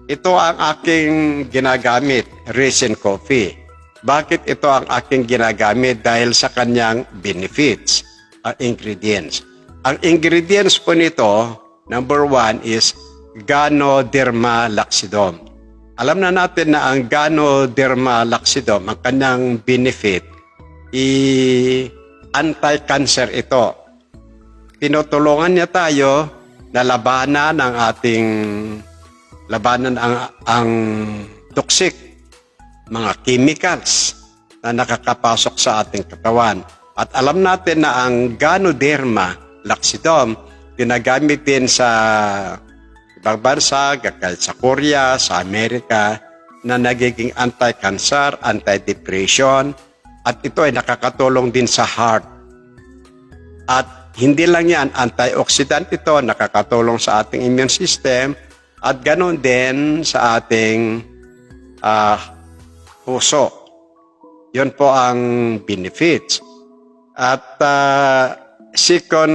Ito ang aking ginagamit, Raisin Coffee. Bakit ito ang aking ginagamit? Dahil sa kanyang benefits, ang ingredients. Ang ingredients po nito, number 1 is Ganoderma laxidum. Alam na natin na ang Ganoderma laxidum, ang kanyang benefit, anti-cancer ito. Tinutulungan niya tayo na labanan ang toxic, mga chemicals na nakakapasok sa ating katawan. At alam natin na ang Ganoderma laxidum, ginagamit din sa ibang bansa, kahit sa Korea, sa Amerika, na nagiging anti-cancer, anti-depression, at ito ay nakakatulong din sa heart. At hindi lang yan, antioxidant ito, nakakatulong sa ating immune system, at ganoon din sa ating puso. Yun po ang benefits. At second,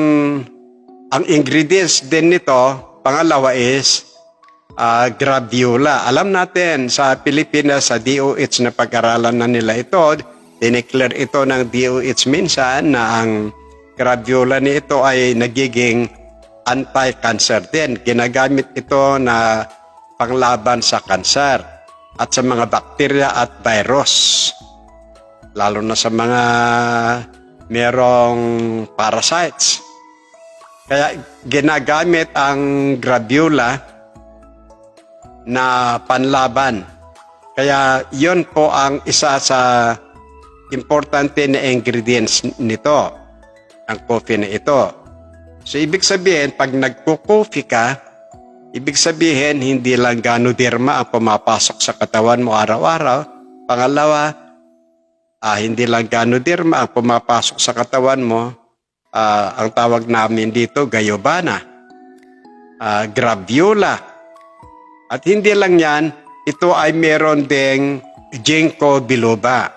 ang ingredients din nito, pangalawa is graviola. Alam natin sa Pilipinas, sa DOH na pag-aralan na nila ito, dineclare ito ng DOH minsan na ang graviola nito ay nagiging anti-cancer din. Ginagamit ito na panglaban sa kanser at sa mga bakterya at virus. Lalo na sa mga merong parasites. Kaya ginagamit ang graviola na panlaban. Kaya yon po ang isa sa importante na ingredients nito, ang coffee na ito. So, ibig sabihin, pag nagko-coffee ka, ibig sabihin, hindi lang Ganoderma ang pumapasok sa katawan mo araw-araw. Pangalawa, hindi lang Ganoderma ang pumapasok sa katawan mo. Ang tawag namin dito, Gayobana, Graviola. At hindi lang yan, ito ay meron ding Ginkgo biloba.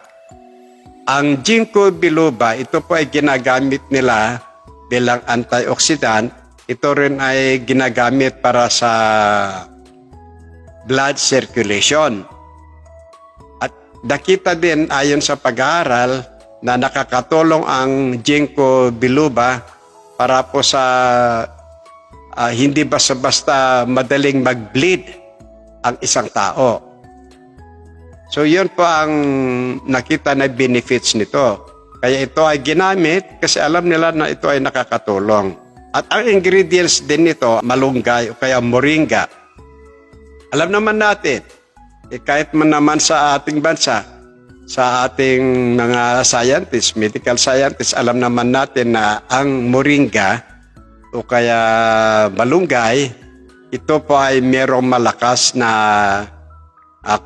Ang Ginkgo biloba, ito po ay ginagamit nila bilang antioxidant. Ito rin ay ginagamit para sa blood circulation. At nakita din ayon sa pag-aaral na nakakatulong ang Ginkgo biloba para po sa hindi basta-basta madaling mag-bleed ang isang tao. So yun po ang nakita na benefits nito. Kaya ito ay ginamit kasi alam nila na ito ay nakakatulong. At ang ingredients din nito, malunggay o kaya moringa. Alam naman natin, kahit man naman sa ating bansa, sa ating mga scientists, medical scientists, alam naman natin na ang moringa o kaya malunggay, ito po ay merong malakas na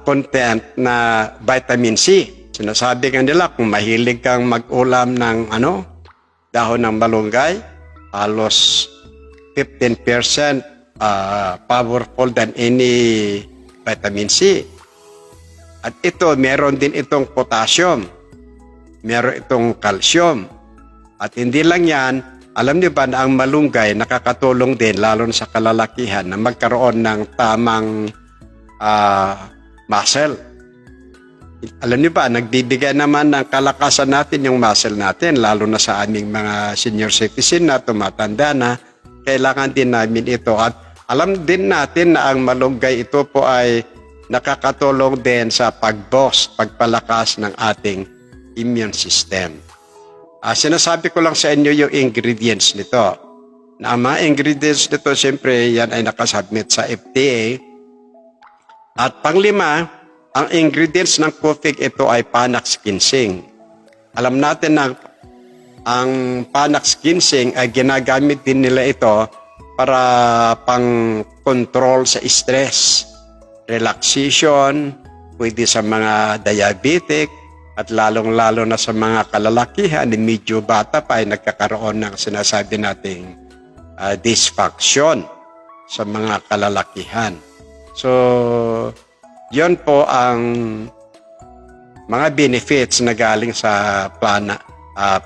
content na vitamin C. Sinasabi nga nila kung mahilig kang mag-ulam ng dahon ng malunggay, halos 15% powerful than any vitamin C. At ito, meron din itong potassium, meron itong calcium. At hindi lang yan, alam niyo ba na ang malunggay nakakatulong din lalo na sa kalalakihan na magkaroon ng tamang muscle. Alam niyo ba, nagbibigay naman ng kalakasan natin yung muscle natin, lalo na sa aming mga senior citizen na tumatanda na, kailangan din namin ito. At alam din natin na ang malunggay ito po ay nakakatulong din sa pagpalakas ng ating immune system. Sinasabi ko lang sa inyo yung ingredients nito. Na ang mga ingredients nito, siyempre, yan ay nakasubmit sa FDA. At panglima, ang ingredients ng coffee ito ay Panax ginseng. Alam natin na ang Panax ginseng ay ginagamit din nila ito para pang-control sa stress, relaxation, pwede sa mga diabetic, at lalong-lalo na sa mga kalalakihan, medyo bata pa ay nagkakaroon ng sinasabi nating dysfunction sa mga kalalakihan. So, yon po ang mga benefits na galing sa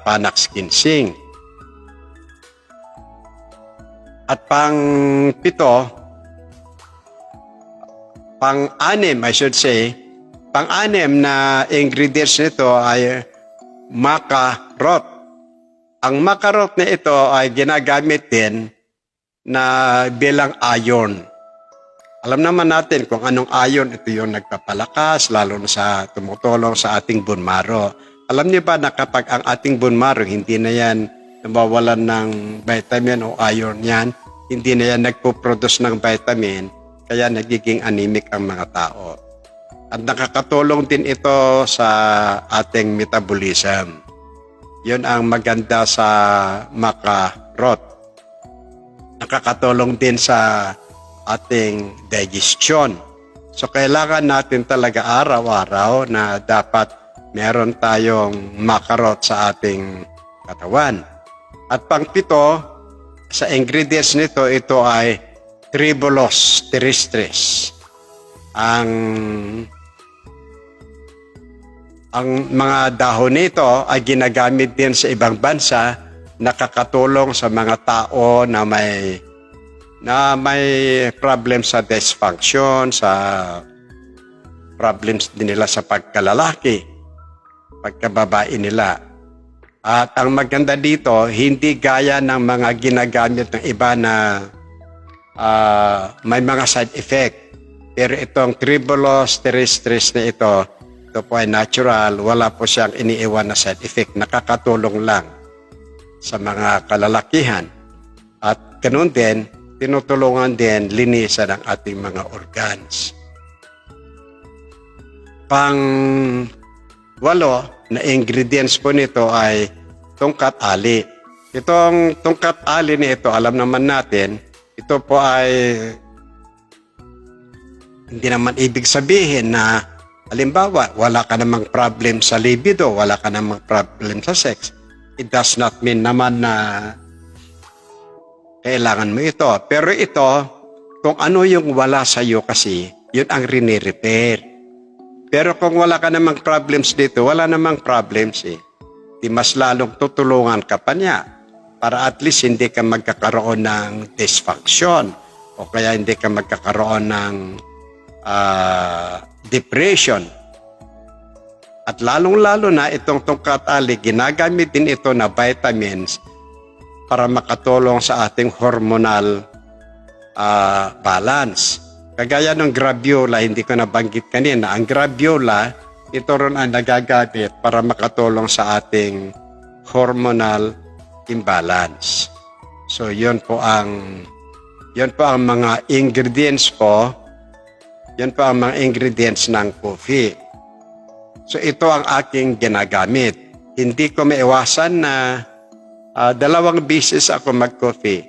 Panax ginseng. At pang-pito, pang-anim, I should say, pang-anim na ingredients nito ay maca-rot. Ang maca-rot na ito ay ginagamit din na bilang iron. Alam naman natin kung anong iron, ito yung nagpapalakas, lalo na sa tumutulong sa ating bone marrow. Alam niyo ba na kapag ang ating bone marrow, hindi na yan nabawalan ng vitamin o iron yan, hindi na yan nagpo-produce ng vitamin, kaya nagiging anemic ang mga tao. At nakakatulong din ito sa ating metabolism. Yun ang maganda sa maca-rot. Nakakatulong din sa ating digestion. So kailangan natin talaga araw-araw na dapat meron tayong maca-rot sa ating katawan. At pang-pito, sa ingredients nito, ito ay Tribulus terrestris. Ang mga dahon nito ay ginagamit din sa ibang bansa, nakakatulong sa mga tao na may problem sa dysfunction, sa problems din nila sa pagkalalaki, pagkababae nila. At ang maganda dito, hindi gaya ng mga ginagamit ng iba na may mga side effect. Pero itong Tribulus terrestris na ito po ay natural, wala po siyang iniiwan na side effect. Nakakatulong lang sa mga kalalakihan. At ganoon din, tinutulungan din linisan ang ating mga organs. Pang-walo na ingredients po nito ay tungkat ali. Itong tungkat ali na ito, alam naman natin, ito po ay hindi naman ibig sabihin na halimbawa, wala ka namang problem sa libido, wala ka namang problem sa sex. It does not mean naman na kailangan mo ito. Pero ito, kung ano yung wala sa iyo kasi, yun ang rini-repair. Pero kung wala ka namang problems dito, wala namang problems eh. Di mas lalong tutulungan ka pa niya para at least hindi ka magkakaroon ng dysfunction o kaya hindi ka magkakaroon ng depression. At lalong-lalo na itong tungkat ali, ginagamit din ito na vitamins para makatulong sa ating hormonal balance. Kagaya ng graviola, hindi ko nabanggit kanina, ang graviola, ito rin ang nagagamit para makatulong sa ating hormonal imbalance. So, yun po ang mga ingredients po. Yan po ang mga ingredients ng coffee. So ito ang aking ginagamit. Hindi ko maiwasan na 2 beses ako mag-coffee.